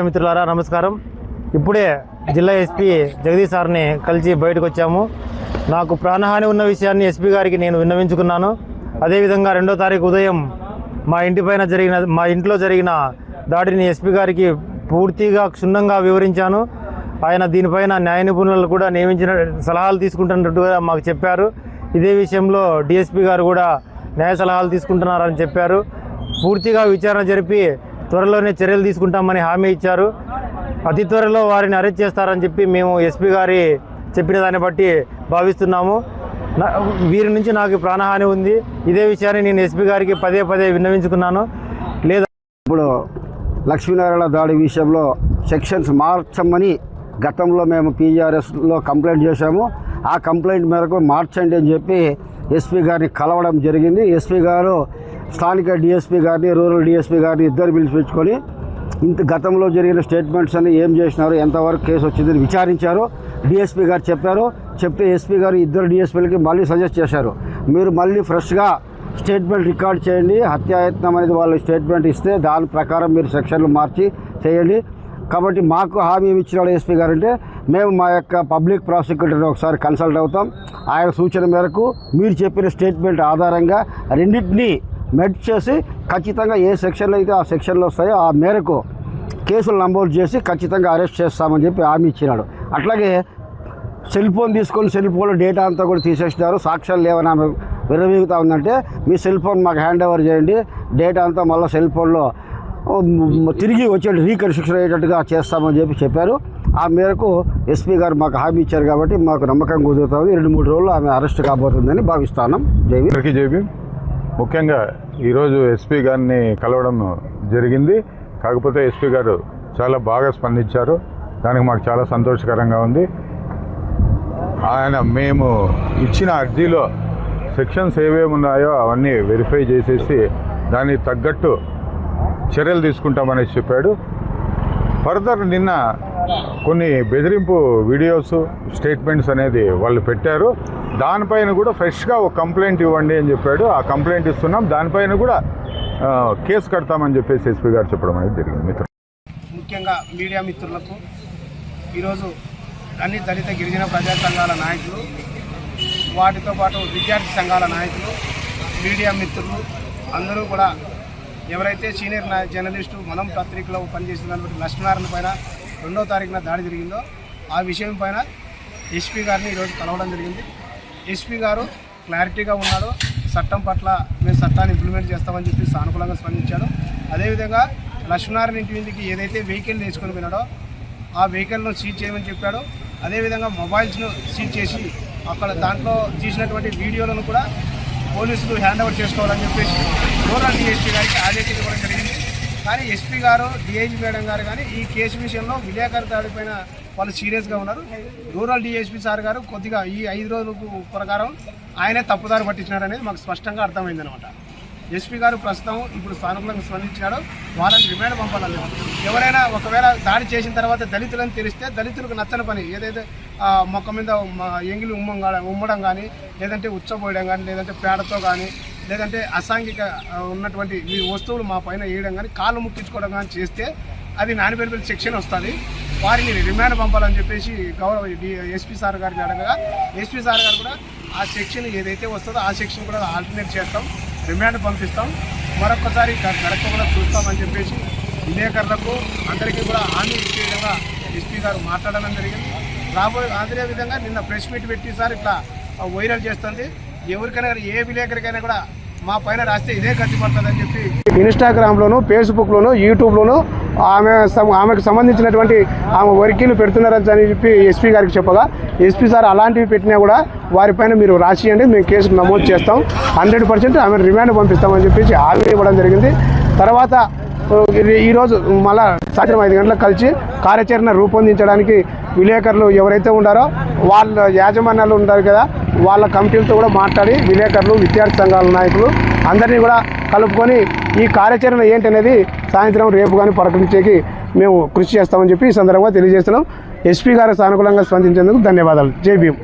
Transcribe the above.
మిత్రులారా నమస్కారం. ఇప్పుడే జిల్లా ఎస్పీ జగదీష్ సార్ని కలిసి బయటకు వచ్చాము. నాకు ప్రాణహాని ఉన్న విషయాన్ని ఎస్పీ గారికి నేను విన్నవించుకున్నాను. అదేవిధంగా 2వ తారీఖు ఉదయం మా ఇంట్లో జరిగిన దాడిని ఎస్పీ గారికి పూర్తిగా క్షుణ్ణంగా వివరించాను. ఆయన దీనిపైన న్యాయ నిపుణులు కూడా నియమించిన సలహాలు తీసుకుంటున్నట్టుగా మాకు చెప్పారు. ఇదే విషయంలో డిఎస్పీ గారు కూడా న్యాయ సలహాలు తీసుకుంటున్నారని చెప్పారు. పూర్తిగా విచారణ జరిపి త్వరలోనే చర్యలు తీసుకుంటామని హామీ ఇచ్చారు. అతి త్వరలో వారిని అరెస్ట్ చేస్తారని చెప్పి మేము ఎస్పీ గారి చెప్పిన దాన్ని బట్టి భావిస్తున్నాము. వీరి నుంచి నాకు ప్రాణహాని ఉంది. ఇదే విషయాన్ని నేను ఎస్పీ గారికి పదే విన్నవించుకున్నాను. లేదా ఇప్పుడు లక్ష్మీనారాయణ దాడి విషయంలో సెక్షన్స్ మార్చమని గతంలో మేము పీజీఆర్ఎస్లో కంప్లైంట్ చేశాము. ఆ కంప్లైంట్ మేరకు మార్చండి అని చెప్పి ఎస్పీ గారిని కలవడం జరిగింది. ఎస్పీ గారు స్థానిక డిఎస్పీ గారిని, రూరల్ డిఎస్పీ గారిని ఇద్దరు పిలిపించుకొని గతంలో జరిగిన స్టేట్మెంట్స్ అని ఏం చేసినారు, ఎంతవరకు కేసు వచ్చిందని విచారించారు. డిఎస్పీ గారు చెప్తే ఎస్పీ గారు ఇద్దరు డిఎస్పీలకి మళ్ళీ సజెస్ట్ చేశారు, మీరు మళ్ళీ ఫ్రెష్గా స్టేట్మెంట్ రికార్డ్ చేయండి. హత్యాయత్నం అనేది వాళ్ళు స్టేట్మెంట్ ఇస్తే దాని ప్రకారం మీరు సెక్షన్లు మార్చి చేయండి. కాబట్టి మాకు హామీ ఇచ్చినాడు ఎస్పీ గారు. అంటే మేము మా యొక్క పబ్లిక్ ప్రాసిక్యూటర్ని ఒకసారి కన్సల్ట్ అవుతాం. ఆయన సూచన మేరకు మీరు చెప్పిన స్టేట్మెంట్ ఆధారంగా రెండింటినీ మెడ్ చేసి ఖచ్చితంగా ఏ సెక్షన్లో అయితే ఆ సెక్షన్లో వస్తాయో ఆ మేరకు కేసులు నమోదు చేసి ఖచ్చితంగా అరెస్ట్ చేస్తామని చెప్పి హామీ ఇచ్చినాడు. అట్లాగే సెల్ ఫోన్ తీసుకొని సెల్ ఫోన్లో డేటా అంతా కూడా తీసేసినారు. సాక్ష్యాలు లేవని ఆమె విరవీగుతూ ఉందంటే మీ సెల్ ఫోన్ మాకు హ్యాండ్ ఓవర్ చేయండి, డేటా అంతా మళ్ళీ సెల్ ఫోన్లో తిరిగి వచ్చే రీకన్స్ట్రక్షన్ అయ్యేటట్టుగా చేస్తామని చెప్పారు. ఆ మేరకు ఎస్పీ గారు మాకు హామీ ఇచ్చారు కాబట్టి మాకు నమ్మకం కుదురుతుంది. 2-3 రోజుల్లో ఆమె అరెస్ట్ కాబోతుందని భావిస్తున్నాం. జైవి ముఖ్యంగా ఈరోజు ఎస్పీ గారిని కలవడం జరిగింది. కాకపోతే ఎస్పీ గారు చాలా బాగా స్పందించారు. దానికి మాకు చాలా సంతోషకరంగా ఉంది. మేము ఇచ్చిన అర్జీలో సెక్షన్స్ ఏవేమి ఉన్నాయో అవన్నీ వెరిఫై చేసేసి దానికి తగ్గట్టు చర్యలు తీసుకుంటామని చెప్పాడు. ఫర్దర్ నిన్న కొన్ని బెదిరింపు వీడియోస్, స్టేట్మెంట్స్ అనేది వాళ్ళు పెట్టారు. దానిపైన కూడా ఫ్రెష్గా ఒక కంప్లైంట్ ఇవ్వండి అని చెప్పాడు. ఆ కంప్లైంట్ ఇస్తున్నాం. దానిపైన కూడా కేసు కడతామని చెప్పేసి ఎస్పీ గారు చెప్పడం అనేది జరిగింది. ముఖ్యంగా మీడియా మిత్రులకు ఈరోజు అన్ని దళిత గిరిజన ప్రజా సంఘాల నాయకులు, వాటితో పాటు విద్యార్థి సంఘాల నాయకులు, మీడియా మిత్రులు అందరూ కూడా ఎవరైతే సీనియర్ జర్నలిస్టు మనం పత్రికలో పనిచేస్తున్నటువంటి లక్ష్మీనారాయణ పైన 2వ తారీఖున దాడి జరిగిందో ఆ విషయం పైన ఎస్పీ గారిని ఈరోజు కలవడం జరిగింది. ఎస్పీ గారు క్లారిటీగా ఉన్నాడు. చట్టం పట్ల మేము చట్టాన్ని ఇంప్లిమెంట్ చేస్తామని చెప్పి సానుకూలంగా స్పందించాడు. అదేవిధంగా లక్ష్మీనారాయణ ఇంటి మీదకి ఏదైతే వెహికల్ నేర్చుకొని పోయినాడో ఆ వెహికల్ను సీజ్ చేయమని చెప్పాడు. అదేవిధంగా మొబైల్స్ను సీజ్ చేసి అక్కడ దాంట్లో తీసినటువంటి వీడియోలను కూడా పోలీసులు హ్యాండ్ ఓవర్ చేసుకోవాలని చెప్పేసి రూరల్ డిఎస్పీ గారికి ఆదేశాలు ఇవ్వడం జరిగింది. కానీ ఎస్పీ గారు, డిఐజీ మేడం గారు కానీ ఈ కేసు విషయంలో విలేకరు దాడిపైన వాళ్ళు సీరియస్గా ఉన్నారు. రూరల్ డిఎస్పీ సార్ గారు కొద్దిగా ఈ 5 రోజులకు ప్రకారం ఆయనే తప్పుదారి పట్టించినారనేది మాకు స్పష్టంగా అర్థమైందనమాట. ఎస్పీ గారు ప్రస్తుతం ఇప్పుడు సానుకూలంగా స్పందించాడు. వాళ్ళని రిమాండ్ పంపాలని. ఎవరైనా ఒకవేళ దాడి చేసిన తర్వాత దళితులని తెలిస్తే దళితులకు నచ్చని పని ఏదైతే మొక్క మీద ఎంగిలి ఉమ్మడం కానీ, లేదంటే ఉచ్చబోయడం కానీ, లేదంటే పేడతో కానీ, లేదంటే అసాంఘిక ఉన్నటువంటి ఈ వస్తువులు మా పైన వేయడం కానీ, కాళ్ళు ముక్కించుకోవడం కానీ చేస్తే అది నాన్-బెయిలబుల్ సెక్షన్ వస్తుంది. వారిని రిమాండ్ పంపాలని చెప్పేసి గౌరవ ఎస్పీ సార్ గారిని అడగగా ఎస్పీ సార్ గారు కూడా ఆ సెక్షన్ ఏదైతే వస్తుందో ఆ సెక్షన్ కూడా ఆల్టర్నేట్ చేస్తాం, రిమాండ్ పంపిస్తాం, మరొకసారి జరగకుండా చూస్తామని చెప్పేసి విలేకరులకు అందరికీ కూడా హామీ ఇచ్చే విధంగా ఎస్పీ గారు మాట్లాడడం జరిగింది. అదే విధంగా నిన్న ప్రెస్ మీట్ పెట్టి సార్ ఇట్లా వైరల్ చేస్తుంది, ఎవరికైనా ఏ విలేకరికైనా కూడా మా పైన రాస్తే ఇదే గతి పడుతుందని చెప్పి ఇన్స్టాగ్రామ్లోను, ఫేస్బుక్లోను, యూట్యూబ్లోను ఆమెకు సంబంధించినటువంటి ఆమె వర్కీలు పెడుతున్నారని చెప్పి ఎస్పీ గారికి చెప్పగా ఎస్పీ సార్ అలాంటివి పెట్టినా కూడా వారిపైన మీరు రాసియండి, మేము కేసు నమోదు చేస్తాం, 100% ఆమె రిమాండ్ పంపిస్తామని చెప్పేసి హామీ ఇవ్వడం జరిగింది. తర్వాత ఈరోజు మళ్ళా సాయంత్రం 5 గంటలకు కలిసి కార్యాచరణ రూపొందించడానికి విలేకరులు ఎవరైతే ఉన్నారో వాళ్ళ యాజమాన్యాలు ఉంటారు కదా, వాళ్ళ కమిటీలతో కూడా మాట్లాడి విలేకరులు, విద్యార్థి సంఘాల నాయకులు అందరినీ కూడా కలుపుకొని ఈ కార్యాచరణ ఏంటనేది సాయంత్రం రేపు కానీ ప్రకటించేకి మేము కృషి చేస్తామని చెప్పి ఈ సందర్భంగా తెలియజేస్తున్నాం. ఎస్పీ గారు సానుకూలంగా స్పందించేందుకు ధన్యవాదాలు. జై భీమ్.